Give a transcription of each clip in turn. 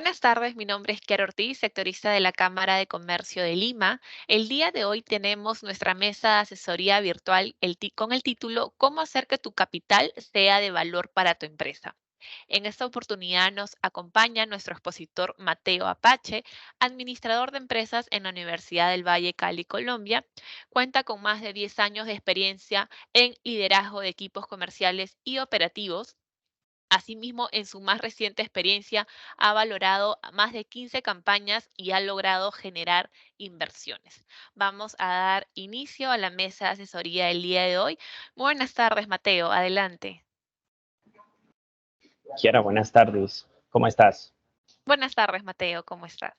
Buenas tardes, mi nombre es Kiara Ortiz, sectorista de la Cámara de Comercio de Lima. El día de hoy tenemos nuestra mesa de asesoría virtual con el título ¿Cómo hacer que tu capital sea de valor para tu empresa? En esta oportunidad nos acompaña nuestro expositor Mateo Apache, administrador de empresas en la Universidad del Valle, Cali, Colombia. Cuenta con más de 10 años de experiencia en liderazgo de equipos comerciales y operativos. Asimismo, en su más reciente experiencia, ha valorado a más de 15 campañas y ha logrado generar inversiones. Vamos a dar inicio a la mesa de asesoría del día de hoy. Buenas tardes, Mateo. Adelante. Kiara, buenas tardes. ¿Cómo estás? Buenas tardes, Mateo. ¿Cómo estás?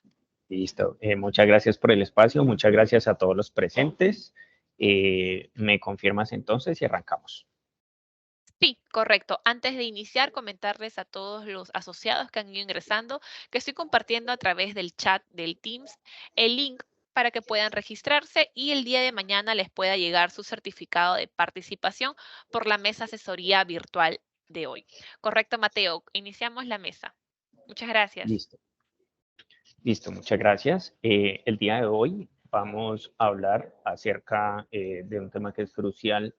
Listo. Muchas gracias por el espacio. Muchas gracias a todos los presentes. ¿Me confirmas entonces y arrancamos? Sí, correcto. Antes de iniciar, comentarles a todos los asociados que han ido ingresando que estoy compartiendo a través del chat del Teams el link para que puedan registrarse y el día de mañana les pueda llegar su certificado de participación por la mesa asesoría virtual de hoy. Correcto, Mateo. Iniciamos la mesa. Muchas gracias. Listo. Listo, muchas gracias. El día de hoy vamos a hablar acerca de un tema que es crucial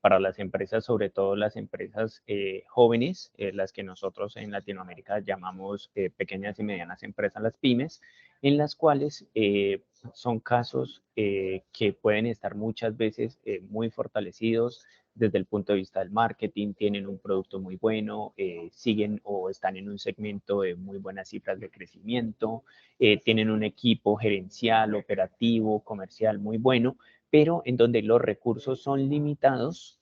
para las empresas, sobre todo las empresas jóvenes, las que nosotros en Latinoamérica llamamos pequeñas y medianas empresas, las pymes, en las cuales son casos que pueden estar muchas veces muy fortalecidos desde el punto de vista del marketing, tienen un producto muy bueno, siguen o están en un segmento de muy buenas cifras de crecimiento, tienen un equipo gerencial, operativo, comercial muy bueno, pero en donde los recursos son limitados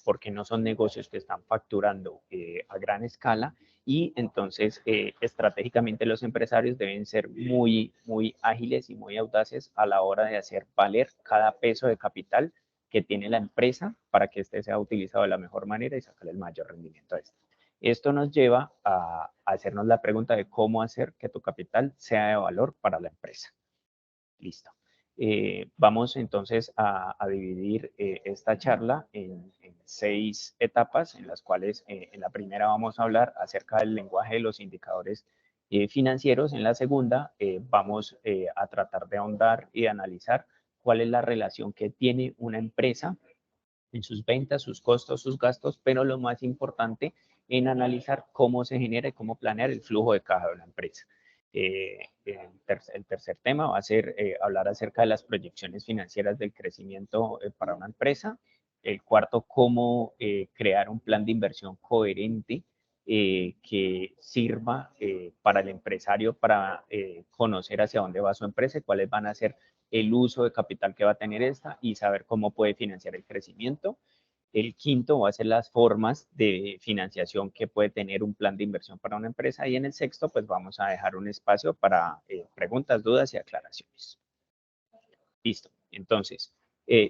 porque no son negocios que están facturando a gran escala y entonces estratégicamente los empresarios deben ser muy ágiles y muy audaces a la hora de hacer valer cada peso de capital que tiene la empresa para que éste sea utilizado de la mejor manera y sacar el mayor rendimiento a esto. Esto nos lleva a hacernos la pregunta de cómo hacer que tu capital sea de valor para la empresa. Listo. Vamos entonces a dividir esta charla en 6 etapas, en las cuales en la primera vamos a hablar acerca del lenguaje de los indicadores financieros. En la segunda vamos a tratar de ahondar y analizar cuál es la relación que tiene una empresa en sus ventas, sus costos, sus gastos, pero lo más importante en analizar cómo se genera y cómo planear el flujo de caja de la empresa. El tercer tema va a ser hablar acerca de las proyecciones financieras del crecimiento para una empresa. El cuarto, cómo crear un plan de inversión coherente que sirva para el empresario para conocer hacia dónde va su empresa y cuáles van a ser el uso de capital que va a tener esta y saber cómo puede financiar el crecimiento. El quinto va a ser las formas de financiación que puede tener un plan de inversión para una empresa. Y en el sexto, pues vamos a dejar un espacio para preguntas, dudas y aclaraciones. Listo. Entonces,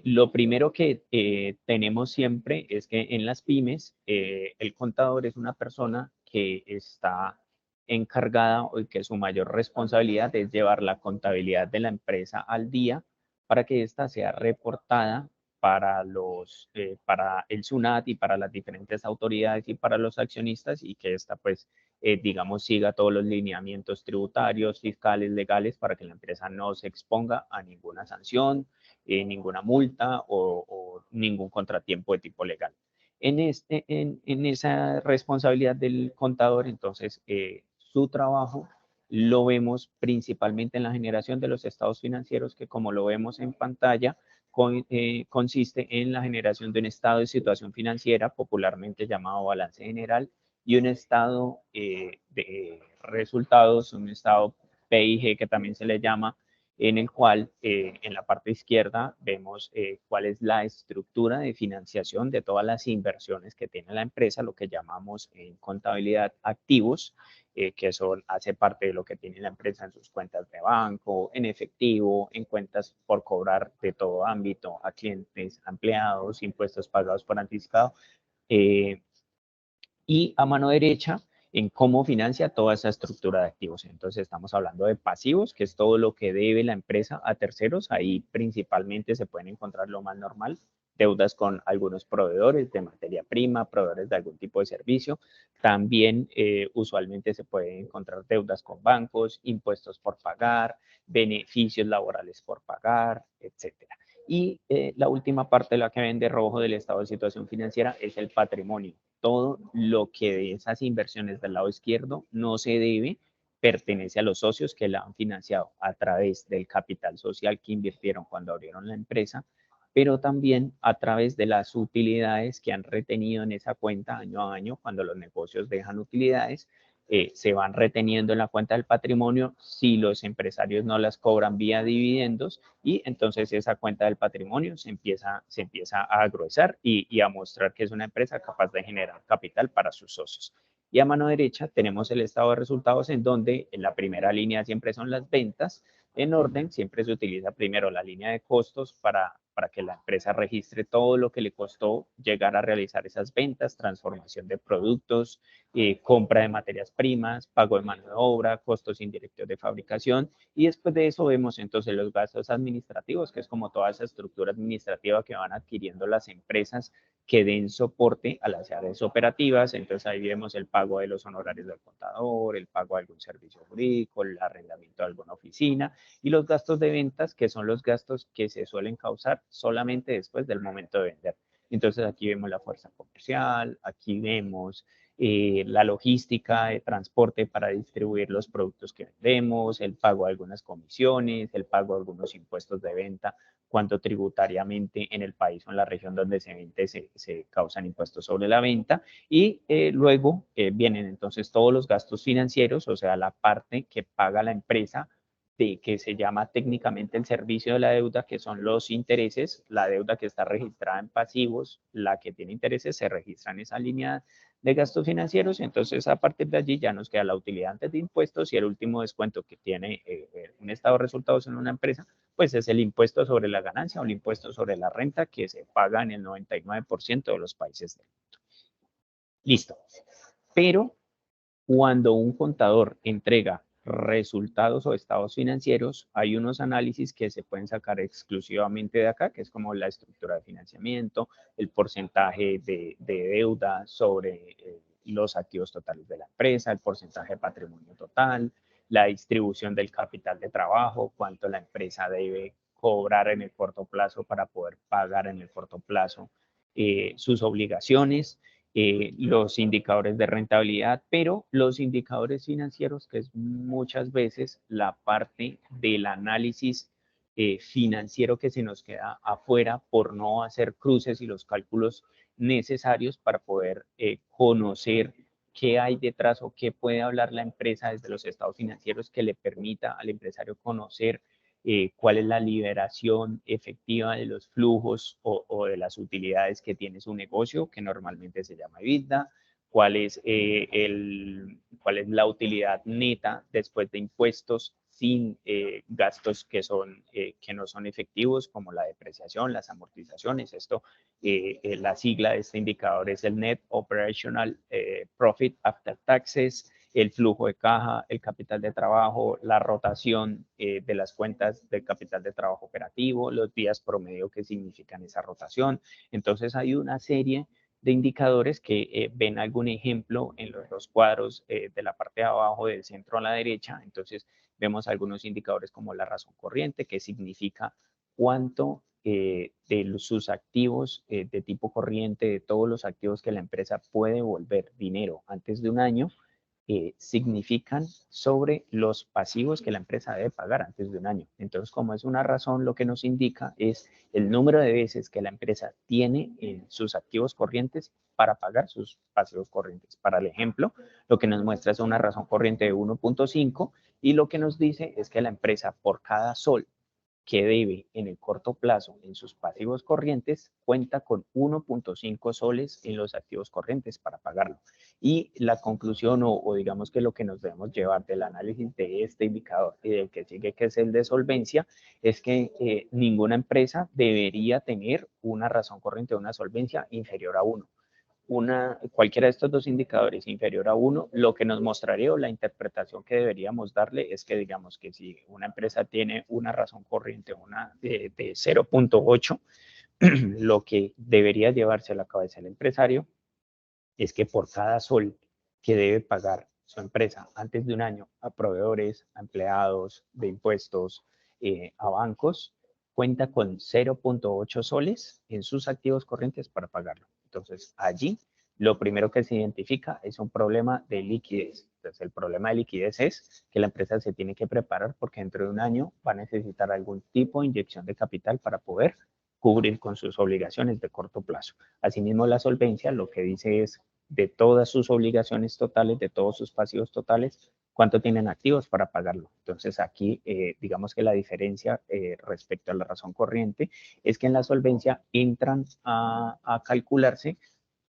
lo primero que tenemos siempre es que en las pymes, el contador es una persona que está encargada o que su mayor responsabilidad es llevar la contabilidad de la empresa al día para que ésta sea reportada para el SUNAT y para las diferentes autoridades y para los accionistas y que ésta pues digamos, siga todos los lineamientos tributarios, fiscales, legales, para que la empresa no se exponga a ninguna sanción, ninguna multa o ningún contratiempo de tipo legal. En esa responsabilidad del contador, entonces, su trabajo lo vemos principalmente en la generación de los estados financieros, que como lo vemos en pantalla, consiste en la generación de un estado de situación financiera, popularmente llamado balance general, y un estado de resultados, un estado PIG que también se le llama, en el cual en la parte izquierda vemos cuál es la estructura de financiación de todas las inversiones que tiene la empresa, lo que llamamos en contabilidad activos, que son, hace parte de lo que tiene la empresa en sus cuentas de banco, en efectivo, en cuentas por cobrar de todo ámbito a clientes, empleados, impuestos pagados por anticipado. Y a mano derecha en cómo financia toda esa estructura de activos. Entonces estamos hablando de pasivos, que es todo lo que debe la empresa a terceros. Ahí principalmente se pueden encontrar lo más normal, deudas con algunos proveedores de materia prima, proveedores de algún tipo de servicio. También usualmente se pueden encontrar deudas con bancos, impuestos por pagar, beneficios laborales por pagar, etcétera. Y la última parte, la que ven de rojo del estado de situación financiera, es el patrimonio. Todo lo que de esas inversiones del lado izquierdo no se debe pertenece a los socios que la han financiado a través del capital social que invirtieron cuando abrieron la empresa, pero también a través de las utilidades que han retenido en esa cuenta año a año. Cuando los negocios dejan utilidades, se van reteniendo en la cuenta del patrimonio si los empresarios no las cobran vía dividendos, y entonces esa cuenta del patrimonio se empieza a gruesar y a mostrar que es una empresa capaz de generar capital para sus socios. Y a mano derecha tenemos el estado de resultados, en donde en la primera línea siempre son las ventas. En orden, siempre se utiliza primero la línea de costos para que la empresa registre todo lo que le costó llegar a realizar esas ventas, transformación de productos, compra de materias primas, pago de mano de obra, costos indirectos de fabricación, y después de eso vemos entonces los gastos administrativos, que es como toda esa estructura administrativa que van adquiriendo las empresas que den soporte a las áreas operativas. Entonces ahí vemos el pago de los honorarios del contador, el pago de algún servicio jurídico, el arrendamiento de alguna oficina, y los gastos de ventas, que son los gastos que se suelen causar solamente después del momento de vender. Entonces aquí vemos la fuerza comercial, aquí vemos la logística de transporte para distribuir los productos que vendemos, el pago de algunas comisiones, el pago de algunos impuestos de venta, cuando tributariamente en el país o en la región donde se vende se causan impuestos sobre la venta. Y luego vienen entonces todos los gastos financieros, o sea, la parte que paga la empresa, que se llama técnicamente el servicio de la deuda, que son los intereses. La deuda que está registrada en pasivos, la que tiene intereses, se registra en esa línea de gastos financieros. Entonces, a partir de allí ya nos queda la utilidad antes de impuestos, y el último descuento que tiene un estado de resultados en una empresa, pues es el impuesto sobre la ganancia o el impuesto sobre la renta, que se paga en el 99% de los países del mundo. Listo. Pero cuando un contador entrega resultados o estados financieros, hay unos análisis que se pueden sacar exclusivamente de acá, que es como la estructura de financiamiento, el porcentaje de deuda sobre los activos totales de la empresa, el porcentaje de patrimonio total, la distribución del capital de trabajo, cuánto la empresa debe cobrar en el corto plazo para poder pagar en el corto plazo sus obligaciones, los indicadores de rentabilidad, pero los indicadores financieros, que es muchas veces la parte del análisis financiero que se nos queda afuera por no hacer cruces y los cálculos necesarios para poder conocer qué hay detrás o qué puede hablar la empresa desde los estados financieros que le permita al empresario conocer cuál es la liberación efectiva de los flujos o de las utilidades que tiene su negocio, que normalmente se llama EBITDA, cuál es la utilidad neta después de impuestos sin gastos que no son efectivos, como la depreciación, las amortizaciones. La sigla de este indicador es el Net Operational Profit After Taxes, el flujo de caja, el capital de trabajo, la rotación de las cuentas del capital de trabajo operativo, los días promedio que significan esa rotación. Entonces hay una serie de indicadores que ven algún ejemplo en los dos cuadros de la parte de abajo del centro a la derecha. Entonces vemos algunos indicadores como la razón corriente, que significa cuánto de sus activos de tipo corriente, de todos los activos que la empresa puede volver dinero antes de un año, significan sobre los pasivos que la empresa debe pagar antes de un año. Entonces, como es una razón, lo que nos indica es el número de veces que la empresa tiene en sus activos corrientes para pagar sus pasivos corrientes. Para el ejemplo, lo que nos muestra es una razón corriente de 1.5, y lo que nos dice es que la empresa, por cada sol que debe en el corto plazo en sus pasivos corrientes, cuenta con 1.5 soles en los activos corrientes para pagarlo. Y la conclusión, o digamos que lo que nos debemos llevar del análisis de este indicador y del que sigue, que es el de solvencia, es que ninguna empresa debería tener una razón corriente o una solvencia inferior a 1. Cualquiera de estos dos indicadores inferior a 1, lo que nos mostraría, o la interpretación que deberíamos darle, es que digamos que si una empresa tiene una razón corriente de 0.8, lo que debería llevarse a la cabeza el empresario es que por cada sol que debe pagar su empresa antes de un año a proveedores, a empleados, de impuestos, a bancos, cuenta con 0.8 soles en sus activos corrientes para pagarlo. Entonces, allí lo primero que se identifica es un problema de liquidez. Entonces, el problema de liquidez es que la empresa se tiene que preparar porque dentro de un año va a necesitar algún tipo de inyección de capital para poder cubrir con sus obligaciones de corto plazo. Asimismo, la solvencia lo que dice es de todas sus obligaciones totales, de todos sus pasivos totales, cuánto tienen activos para pagarlo. Entonces aquí, digamos que la diferencia respecto a la razón corriente es que en la solvencia entran a calcularse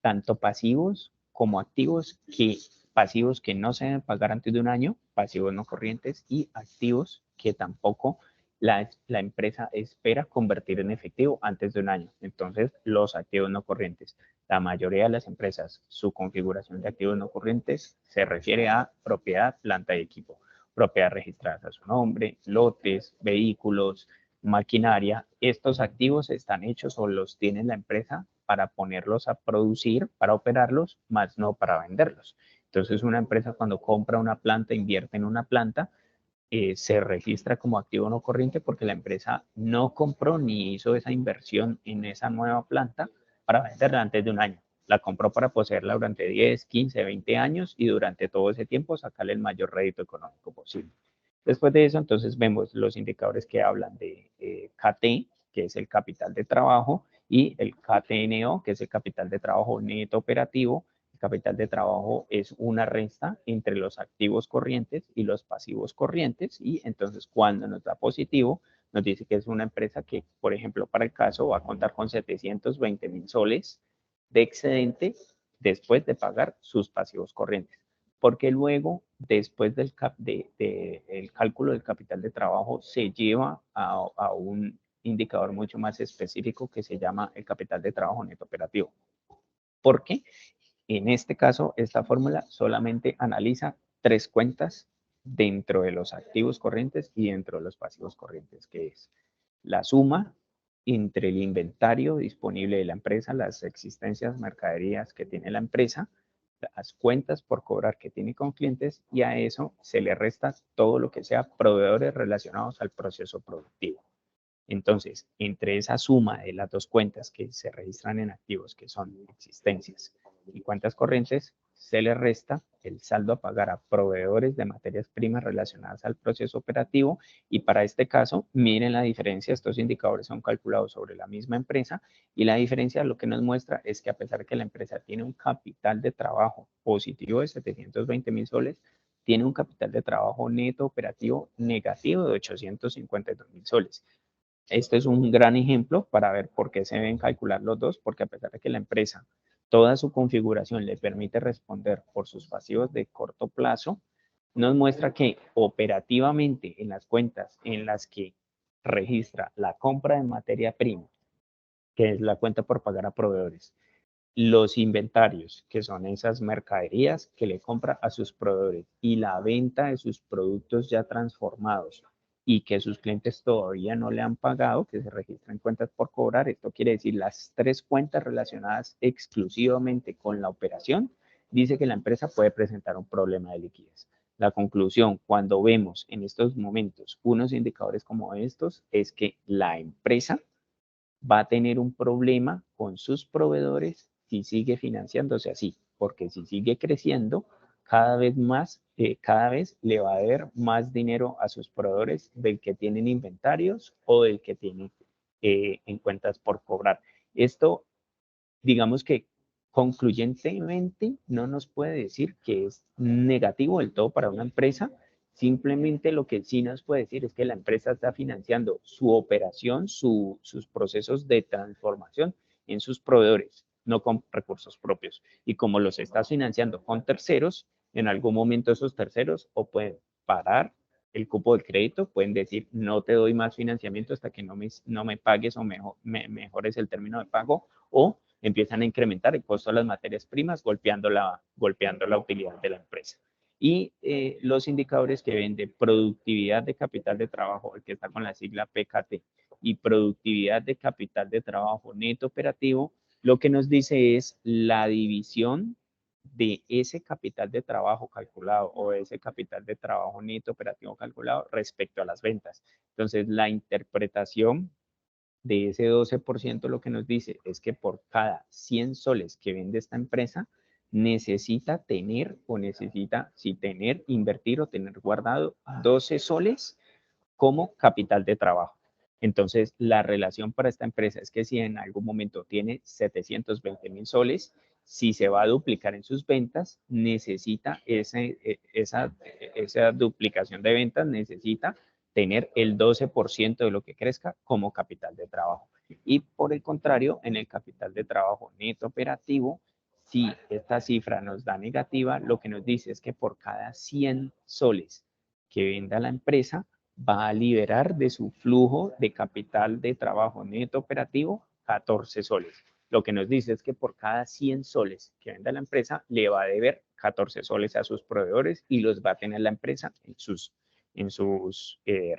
tanto pasivos como activos, que pasivos que no se deben pagar antes de un año, pasivos no corrientes, y activos que tampoco la empresa espera convertir en efectivo antes de un año. Entonces, los activos no corrientes. La mayoría de las empresas, su configuración de activos no corrientes se refiere a propiedad, planta y equipo. Propiedad registrada a su nombre, lotes, vehículos, maquinaria. Estos activos están hechos o los tiene la empresa para ponerlos a producir, para operarlos, más no para venderlos. Entonces, una empresa cuando compra una planta, invierte en una planta, se registra como activo no corriente porque la empresa no compró ni hizo esa inversión en esa nueva planta para venderla antes de un año. La compró para poseerla durante 10, 15, 20 años y durante todo ese tiempo sacarle el mayor rédito económico posible. Después de eso, entonces vemos los indicadores que hablan de KT, que es el capital de trabajo, y el KTNO, que es el capital de trabajo neto operativo. El capital de trabajo es una resta entre los activos corrientes y los pasivos corrientes, y entonces cuando nos da positivo, nos dice que es una empresa que, por ejemplo, para el caso, va a contar con 720.000 soles de excedente después de pagar sus pasivos corrientes, porque luego, después el cálculo del capital de trabajo, se lleva a un indicador mucho más específico que se llama el capital de trabajo neto operativo. Porque en este caso, esta fórmula solamente analiza tres cuentas dentro de los activos corrientes y dentro de los pasivos corrientes, que es la suma entre el inventario disponible de la empresa, las existencias, mercaderías que tiene la empresa, las cuentas por cobrar que tiene con clientes, y a eso se le resta todo lo que sea proveedores relacionados al proceso productivo. Entonces, entre esa suma de las dos cuentas que se registran en activos, que son existencias y cuentas corrientes, se le resta el saldo a pagar a proveedores de materias primas relacionadas al proceso operativo, y para este caso, miren la diferencia. Estos indicadores son calculados sobre la misma empresa, y la diferencia lo que nos muestra es que a pesar de que la empresa tiene un capital de trabajo positivo de 720.000 soles, tiene un capital de trabajo neto operativo negativo de 852.000 soles. Esto es un gran ejemplo para ver por qué se deben calcular los dos, porque a pesar de que la empresa, toda su configuración le permite responder por sus pasivos de corto plazo, nos muestra que operativamente en las cuentas en las que registra la compra de materia prima, que es la cuenta por pagar a proveedores, los inventarios, que son esas mercaderías que le compra a sus proveedores, y la venta de sus productos ya transformados y que sus clientes todavía no le han pagado, que se registran cuentas por cobrar. Esto quiere decir las tres cuentas relacionadas exclusivamente con la operación. Dice que la empresa puede presentar un problema de liquidez. La conclusión, cuando vemos en estos momentos unos indicadores como estos, es que la empresa va a tener un problema con sus proveedores si sigue financiándose así, porque si sigue creciendo, cada vez más, cada vez le va a dar más dinero a sus proveedores del que tienen inventarios o del que tienen en cuentas por cobrar. Esto, digamos que concluyentemente, no nos puede decir que es negativo del todo para una empresa. Simplemente lo que sí nos puede decir es que la empresa está financiando su operación, sus procesos de transformación en sus proveedores, no con recursos propios. Y como los está financiando con terceros, en algún momento esos terceros o pueden parar el cupo del crédito, pueden decir no te doy más financiamiento hasta que no me pagues o mejores el término de pago, o empiezan a incrementar el costo de las materias primas, golpeando la utilidad de la empresa. Y los indicadores que ven de productividad de capital de trabajo, el que está con la sigla PKT, y productividad de capital de trabajo neto operativo, lo que nos dice es la división de ese capital de trabajo calculado o de ese capital de trabajo neto operativo calculado respecto a las ventas. Entonces, la interpretación de ese 12% lo que nos dice es que por cada 100 soles que vende esta empresa, necesita tener o necesita, si tener, invertir o tener guardado 12 soles como capital de trabajo. Entonces, la relación para esta empresa es que si en algún momento tiene 720.000 soles, si se va a duplicar en sus ventas, necesita esa duplicación de ventas, necesita tener el 12% de lo que crezca como capital de trabajo. Y por el contrario, en el capital de trabajo neto operativo, si esta cifra nos da negativa, lo que nos dice es que por cada 100 soles que venda la empresa, va a liberar de su flujo de capital de trabajo neto operativo 14 soles. Lo que nos dice es que por cada 100 soles que venda la empresa, le va a deber 14 soles a sus proveedores y los va a tener la empresa en sus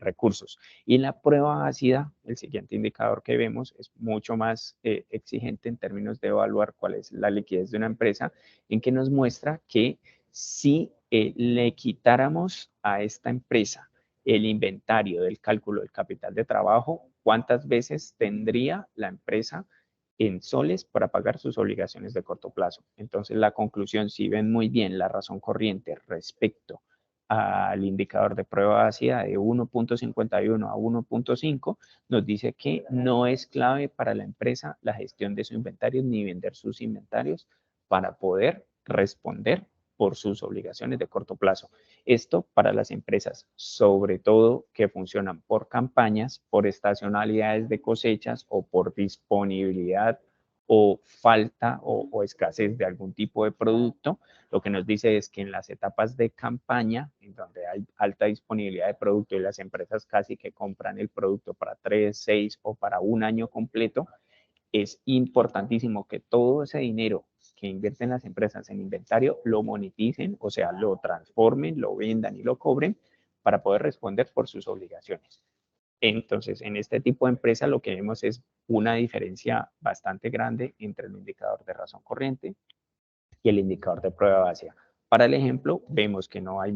recursos. Y en la prueba ácida, el siguiente indicador que vemos es mucho más exigente en términos de evaluar cuál es la liquidez de una empresa, en que nos muestra que si le quitáramos a esta empresa el inventario del cálculo del capital de trabajo, cuántas veces tendría la empresa en soles para pagar sus obligaciones de corto plazo. Entonces, la conclusión, si ven muy bien la razón corriente respecto al indicador de prueba ácida de 1.51 a 1.5, nos dice que no es clave para la empresa la gestión de su inventario ni vender sus inventarios para poder responder por sus obligaciones de corto plazo. Esto para las empresas, sobre todo que funcionan por campañas, por estacionalidades de cosechas o por disponibilidad o falta o escasez de algún tipo de producto. Lo que nos dice es que en las etapas de campaña, en donde hay alta disponibilidad de producto y las empresas casi que compran el producto para 3, 6 o para un año completo, es importantísimo que todo ese dinero que invierten las empresas en inventario lo moneticen, o sea, lo transformen, lo vendan y lo cobren para poder responder por sus obligaciones. Entonces, en este tipo de empresa lo que vemos es una diferencia bastante grande entre el indicador de razón corriente y el indicador de prueba básica. Para el ejemplo, vemos que no hay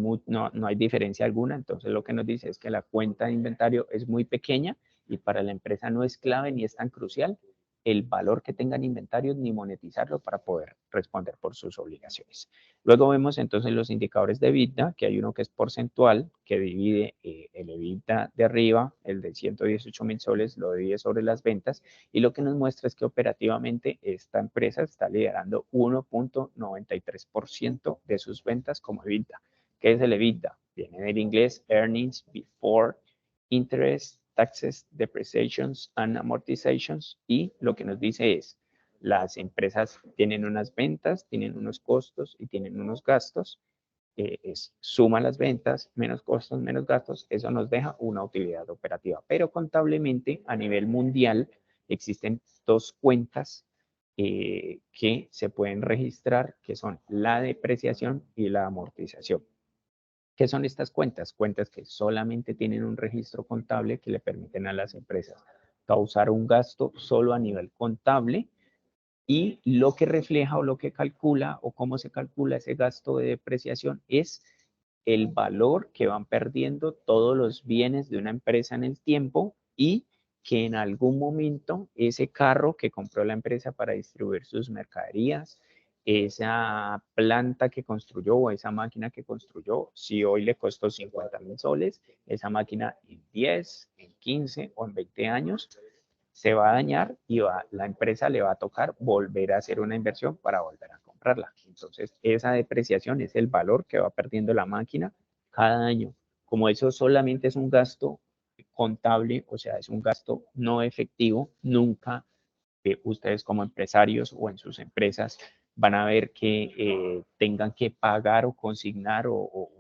diferencia alguna, entonces lo que nos dice es que la cuenta de inventario es muy pequeña y para la empresa no es clave ni es tan crucial el valor que tengan inventarios ni monetizarlo para poder responder por sus obligaciones. Luego vemos entonces los indicadores de EBITDA, que hay uno que es porcentual, que divide el EBITDA de arriba, el de 118.000 soles, lo divide sobre las ventas, y lo que nos muestra es que operativamente esta empresa está liderando 1.93% de sus ventas como EBITDA. ¿Qué es el EBITDA? Viene del inglés Earnings Before Interest, Taxes, Depreciations and Amortizations, y lo que nos dice es, las empresas tienen unas ventas, tienen unos costos y tienen unos gastos, suma las ventas, menos costos, menos gastos, eso nos deja una utilidad operativa. Pero contablemente a nivel mundial existen dos cuentas que se pueden registrar, que son la depreciación y la amortización. ¿Qué son estas cuentas? Cuentas que solamente tienen un registro contable que le permiten a las empresas causar un gasto solo a nivel contable y lo que refleja o lo que calcula o cómo se calcula ese gasto de depreciación es el valor que van perdiendo todos los bienes de una empresa en el tiempo y que en algún momento ese carro que compró la empresa para distribuir sus mercaderías, esa planta que construyó o esa máquina que construyó, si hoy le costó 50.000 soles, esa máquina en 10, en 15 o en 20 años se va a dañar y la empresa le va a tocar volver a hacer una inversión para volver a comprarla. Entonces, esa depreciación es el valor que va perdiendo la máquina cada año. Como eso solamente es un gasto contable, o sea, es un gasto no efectivo, nunca ustedes como empresarios o en sus empresas van a ver que tengan que pagar o consignar o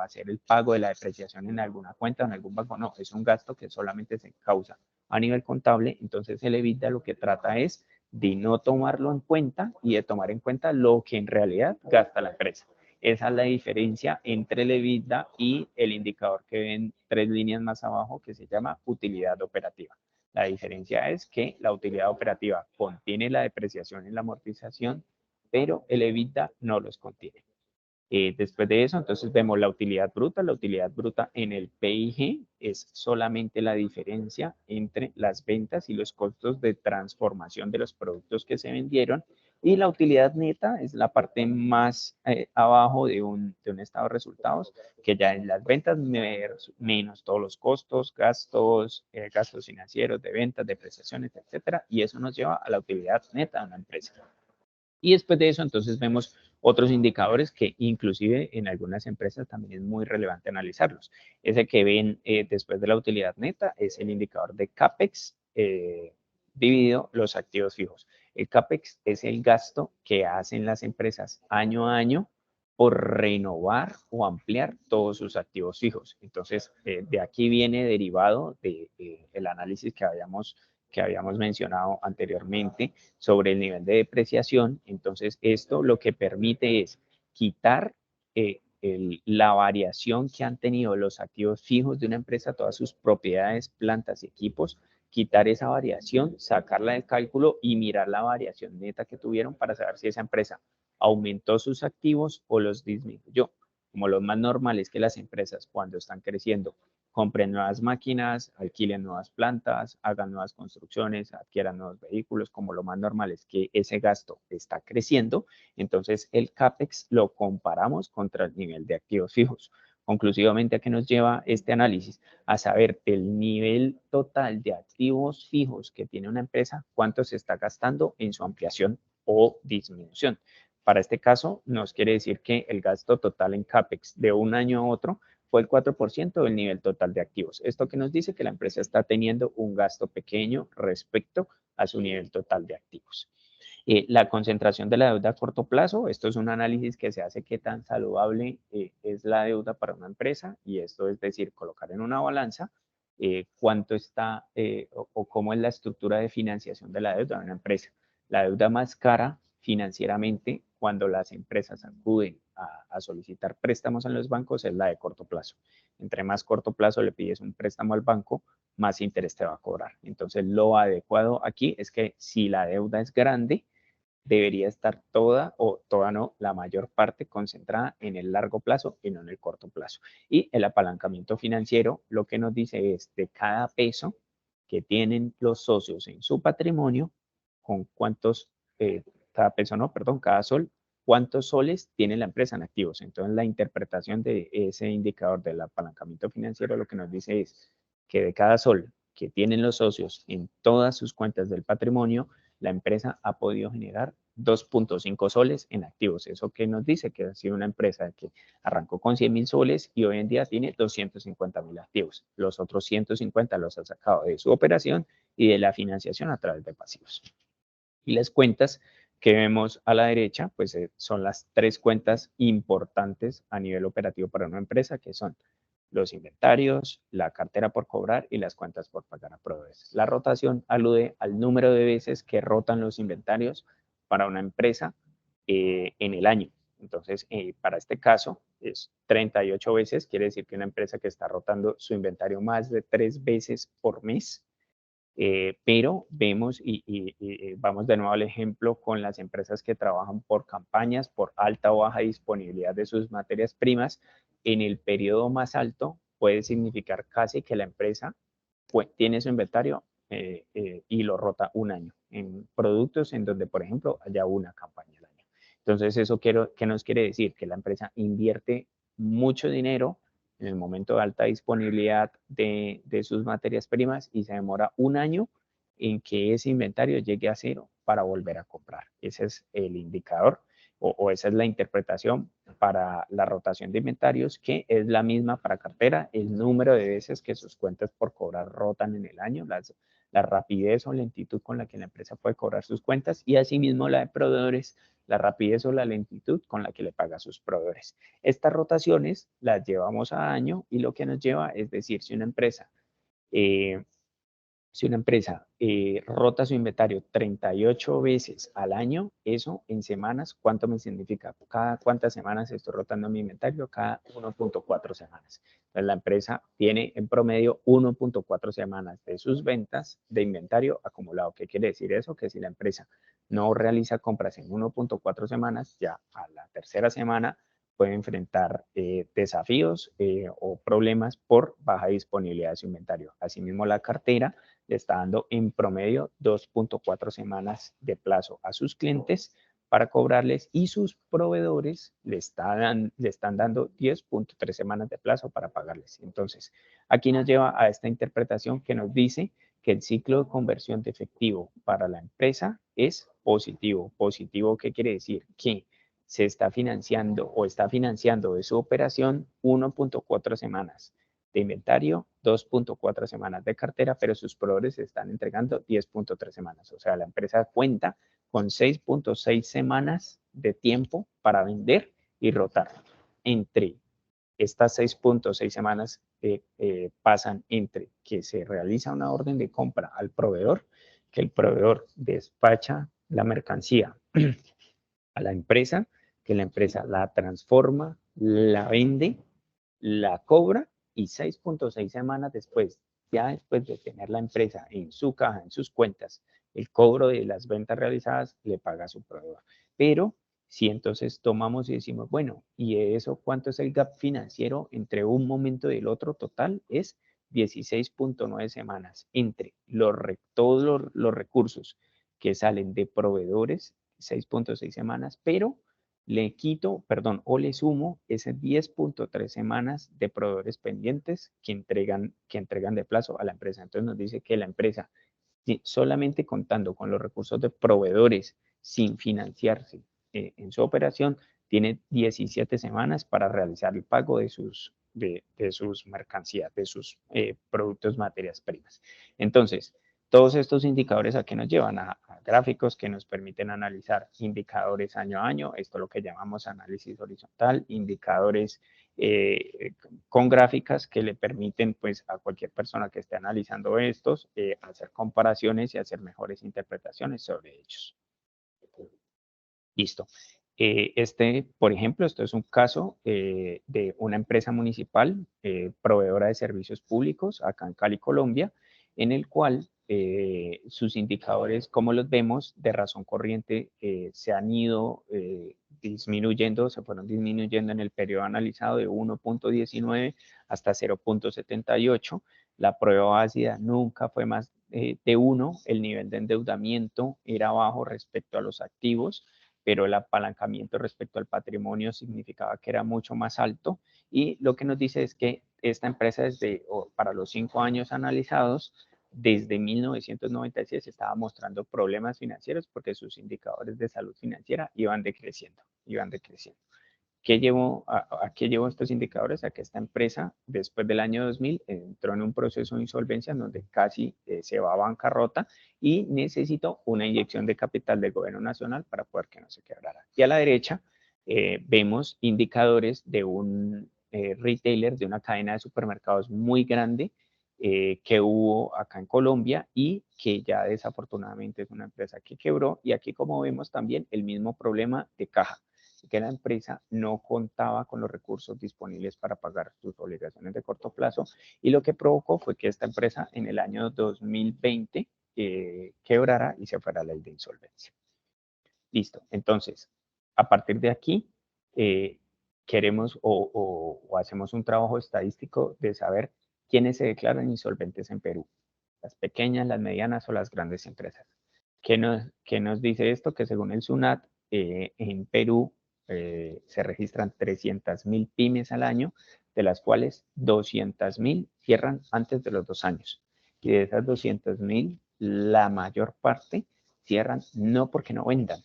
hacer el pago de la depreciación en alguna cuenta o en algún banco. No, es un gasto que solamente se causa a nivel contable. Entonces el EBITDA lo que trata es de no tomarlo en cuenta y de tomar en cuenta lo que en realidad gasta la empresa. Esa es la diferencia entre el EBITDA y el indicador que ven 3 líneas más abajo que se llama utilidad operativa. La diferencia es que la utilidad operativa contiene la depreciación y la amortización, pero el EBITDA no los contiene. Después de eso, entonces vemos la utilidad bruta. La utilidad bruta en el PIG es solamente la diferencia entre las ventas y los costos de transformación de los productos que se vendieron. Y la utilidad neta es la parte más abajo de un estado de resultados, que ya es las ventas menos todos los costos, gastos financieros de ventas, depreciaciones, etcétera. Y eso nos lleva a la utilidad neta de una empresa. Y después de eso, entonces vemos otros indicadores que inclusive en algunas empresas también es muy relevante analizarlos. Ese que ven después de la utilidad neta es el indicador de CAPEX dividido los activos fijos. El CAPEX es el gasto que hacen las empresas año a año por renovar o ampliar todos sus activos fijos. Entonces, de aquí viene derivado del análisis que habíamos mencionado anteriormente sobre el nivel de depreciación. Entonces, esto lo que permite es quitar la variación que han tenido los activos fijos de una empresa, todas sus propiedades, plantas y equipos, quitar esa variación, sacarla del cálculo y mirar la variación neta que tuvieron para saber si esa empresa aumentó sus activos o los disminuyó. Como lo más normal es que las empresas cuando están creciendo compren nuevas máquinas, alquilen nuevas plantas, hagan nuevas construcciones, adquieran nuevos vehículos, como lo más normal es que ese gasto está creciendo, entonces el CAPEX lo comparamos contra el nivel de activos fijos. Conclusivamente, ¿a qué nos lleva este análisis? A saber el nivel total de activos fijos que tiene una empresa, cuánto se está gastando en su ampliación o disminución. Para este caso, nos quiere decir que el gasto total en CAPEX de un año a otro fue el 4% del nivel total de activos. Esto que nos dice que la empresa está teniendo un gasto pequeño respecto a su nivel total de activos. La concentración de la deuda a corto plazo, esto es un análisis que se hace qué tan saludable es la deuda para una empresa y esto es decir, colocar en una balanza cuánto está o cómo es la estructura de financiación de la deuda de una empresa. La deuda más cara financieramente cuando las empresas acuden a solicitar préstamos en los bancos es la de corto plazo. Entre más corto plazo le pides un préstamo al banco, más interés te va a cobrar. Entonces, lo adecuado aquí es que si la deuda es grande, debería estar toda o toda no, la mayor parte concentrada en el largo plazo y no en el corto plazo. Y el apalancamiento financiero lo que nos dice es de cada peso que tienen los socios en su patrimonio, con cuántos, cada peso no, perdón, cada sol, cuántos soles tiene la empresa en activos. Entonces, la interpretación de ese indicador del apalancamiento financiero lo que nos dice es que de cada sol que tienen los socios en todas sus cuentas del patrimonio, la empresa ha podido generar 2.5 soles en activos. Eso que nos dice que ha sido una empresa que arrancó con 100.000 soles y hoy en día tiene 250.000 activos. Los otros 150 los ha sacado de su operación y de la financiación a través de pasivos. Y las cuentas que vemos a la derecha, pues son las tres cuentas importantes a nivel operativo para una empresa, que son los inventarios, la cartera por cobrar y las cuentas por pagar a proveedores. La rotación alude al número de veces que rotan los inventarios para una empresa en el año. Entonces, para este caso es 38 veces, quiere decir que una empresa que está rotando su inventario más de 3 veces por mes, pero vemos y vamos de nuevo al ejemplo con las empresas que trabajan por campañas, por alta o baja disponibilidad de sus materias primas. En el periodo más alto puede significar casi que la empresa tiene su inventario y lo rota un año en productos en donde, por ejemplo, haya una campaña al año. Entonces, ¿eso qué nos quiere decir? Que la empresa invierte mucho dinero en el momento de alta disponibilidad de sus materias primas y se demora un año en que ese inventario llegue a cero para volver a comprar. Ese es el indicador o esa es la interpretación para la rotación de inventarios, que es la misma para cartera, el número de veces que sus cuentas por cobrar rotan en el año, la rapidez o lentitud con la que la empresa puede cobrar sus cuentas y asimismo la de proveedores, la rapidez o la lentitud con la que le paga a sus proveedores. Estas rotaciones las llevamos a año y lo que nos lleva es decir, si una empresa Si una empresa rota su inventario 38 veces al año, eso en semanas, ¿cuánto me significa? ¿Cada cuántas semanas estoy rotando mi inventario? Cada 1.4 semanas. Entonces, la empresa tiene en promedio 1.4 semanas de sus ventas de inventario acumulado. ¿Qué quiere decir eso? Que si la empresa no realiza compras en 1.4 semanas, ya a la tercera semana puede enfrentar desafíos o problemas por baja disponibilidad de su inventario. Asimismo, la cartera le está dando en promedio 2.4 semanas de plazo a sus clientes para cobrarles y sus proveedores le están dando 10.3 semanas de plazo para pagarles. Entonces, aquí nos lleva a esta interpretación que nos dice que el ciclo de conversión de efectivo para la empresa es positivo. Positivo, ¿qué quiere decir? Que se está financiando o está financiando de su operación 1.4 semanas de inventario, 2.4 semanas de cartera, pero sus proveedores están entregando 10.3 semanas. O sea, la empresa cuenta con 6.6 semanas de tiempo para vender y rotar. Entre estas 6.6 semanas pasan entre que se realiza una orden de compra al proveedor, que el proveedor despacha la mercancía a la empresa, que la empresa la transforma, la vende, la cobra y 6.6 semanas después, ya después de tener la empresa en su caja, en sus cuentas, el cobro de las ventas realizadas le paga a su proveedor. Pero si entonces tomamos y decimos, bueno, ¿y eso cuánto es el gap financiero entre un momento y el otro total? Es 16.9 semanas entre todos los recursos que salen de proveedores, 6.6 semanas, pero le quito, perdón, o le sumo esas 10.3 semanas de proveedores pendientes que entregan de plazo a la empresa. Entonces nos dice que la empresa, solamente contando con los recursos de proveedores sin financiarse en su operación, tiene 17 semanas para realizar el pago de sus mercancías, de sus productos, materias primas. Entonces, todos estos indicadores a qué nos llevan a gráficos que nos permiten analizar indicadores año a año, esto es lo que llamamos análisis horizontal, indicadores con gráficas que le permiten pues a cualquier persona que esté analizando estos hacer comparaciones y hacer mejores interpretaciones sobre ellos. Listo. Por ejemplo, esto es un caso de una empresa municipal proveedora de servicios públicos acá en Cali, Colombia, en el cual sus indicadores, como los vemos, de razón corriente se han ido disminuyendo, se fueron disminuyendo en el periodo analizado de 1.19 hasta 0.78. La prueba ácida nunca fue más de 1, el nivel de endeudamiento era bajo respecto a los activos, pero el apalancamiento respecto al patrimonio significaba que era mucho más alto. Y lo que nos dice es que esta empresa, para los 5 años analizados, desde 1996 estaba mostrando problemas financieros porque sus indicadores de salud financiera iban decreciendo, iban decreciendo. ¿A qué llevó estos indicadores? A que esta empresa, después del año 2000, entró en un proceso de insolvencia en donde casi se va a bancarrota y necesitó una inyección de capital del gobierno nacional para poder que no se quebrara. Y a la derecha vemos indicadores de un retailer, de una cadena de supermercados muy grande que hubo acá en Colombia y que ya desafortunadamente es una empresa que quebró. Y aquí, como vemos, también el mismo problema de caja, que la empresa no contaba con los recursos disponibles para pagar sus obligaciones de corto plazo, y lo que provocó fue que esta empresa en el año 2020 quebrara y se fuera a la ley de insolvencia. Listo. Entonces, a partir de aquí, queremos o hacemos un trabajo estadístico de saber quiénes se declaran insolventes en Perú, las pequeñas, las medianas o las grandes empresas. ¿Qué nos dice esto? Que según el SUNAT, en Perú se registran 300.000 pymes al año, de las cuales 200.000 cierran antes de los 2 años. Y de esas 200.000, la mayor parte cierran no porque no vendan,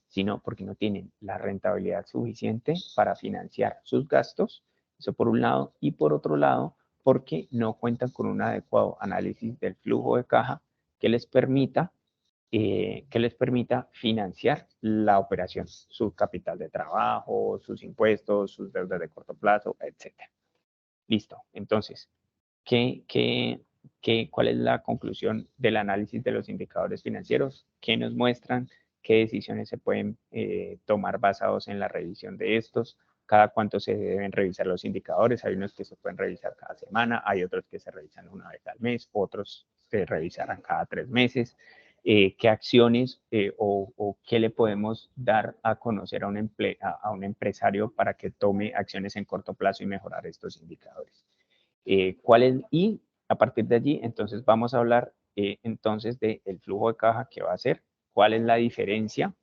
sino porque no tienen la rentabilidad suficiente para financiar sus gastos, eso por un lado, y por otro lado, porque no cuentan con un adecuado análisis del flujo de caja que les permita financiar la operación, su capital de trabajo, sus impuestos, sus deudas de corto plazo, etc. Listo. Entonces, ¿qué ¿Cuál es la conclusión del análisis de los indicadores financieros? ¿Qué nos muestran? ¿Qué decisiones se pueden tomar basados en la revisión de estos? ¿Cada cuánto se deben revisar los indicadores? Hay unos que se pueden revisar cada semana, hay otros que se revisan una vez al mes, otros se revisarán cada 3 meses. ¿Qué acciones o qué le podemos dar a conocer a un empresario para que tome acciones en corto plazo y mejorar estos indicadores? Y a partir de allí, entonces vamos a hablar entonces del flujo de caja que va a ser, cuál es la diferencia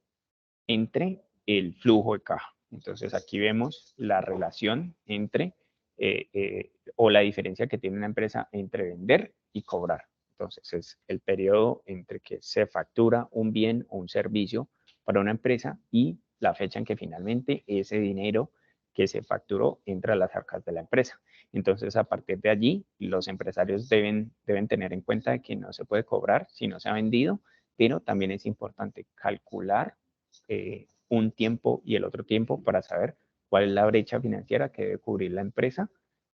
entre el flujo de caja. Entonces aquí vemos la relación entre o la diferencia que tiene una empresa entre vender y cobrar. Entonces es el periodo entre que se factura un bien o un servicio para una empresa y la fecha en que finalmente ese dinero que se facturó entra a las arcas de la empresa. Entonces, a partir de allí, los empresarios deben tener en cuenta que no se puede cobrar si no se ha vendido, pero también es importante calcular un tiempo y el otro tiempo para saber cuál es la brecha financiera que debe cubrir la empresa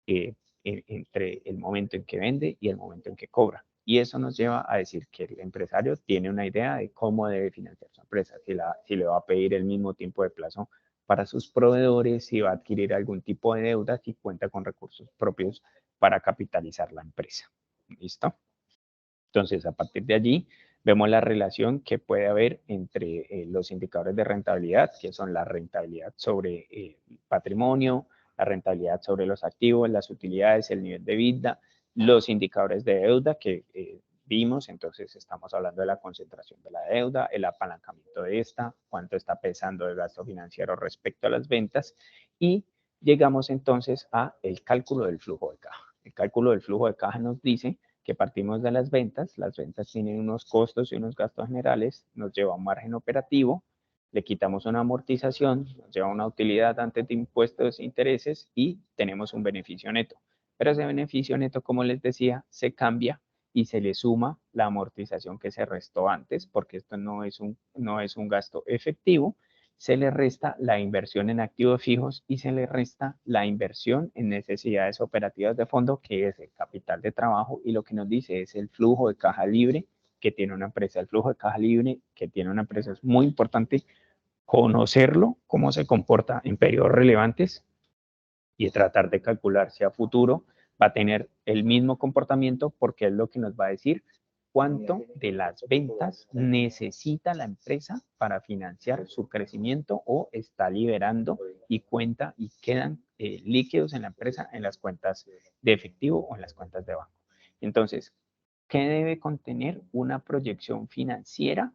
entre el momento en que vende y el momento en que cobra. Y eso nos lleva a decir que el empresario tiene una idea de cómo debe financiar su empresa, si le va a pedir el mismo tiempo de plazo para sus proveedores, si va a adquirir algún tipo de deuda, si cuenta con recursos propios para capitalizar la empresa. ¿Listo? Entonces, a partir de allí, vemos la relación que puede haber entre los indicadores de rentabilidad, que son la rentabilidad sobre el patrimonio, la rentabilidad sobre los activos, las utilidades, el nivel de vida, los indicadores de deuda que vimos, entonces estamos hablando de la concentración de la deuda, el apalancamiento de esta, cuánto está pesando el gasto financiero respecto a las ventas y llegamos entonces a el cálculo del flujo de caja. El cálculo del flujo de caja nos dice que partimos de las ventas tienen unos costos y unos gastos generales, nos lleva a un margen operativo, le quitamos una amortización, nos lleva a una utilidad antes de impuestos e intereses y tenemos un beneficio neto. Pero ese beneficio neto, como les decía, se cambia y se le suma la amortización que se restó antes, porque esto no es un gasto efectivo, se le resta la inversión en activos fijos y se le resta la inversión en necesidades operativas de fondo, que es el capital de trabajo, y lo que nos dice es el flujo de caja libre que tiene una empresa. El flujo de caja libre que tiene una empresa es muy importante conocerlo, cómo se comporta en periodos relevantes y tratar de calcular si a futuro va a tener el mismo comportamiento, porque es lo que nos va a decir cuánto de las ventas necesita la empresa para financiar su crecimiento o está liberando y cuenta y quedan líquidos en la empresa en las cuentas de efectivo o en las cuentas de banco. Entonces, ¿qué debe contener una proyección financiera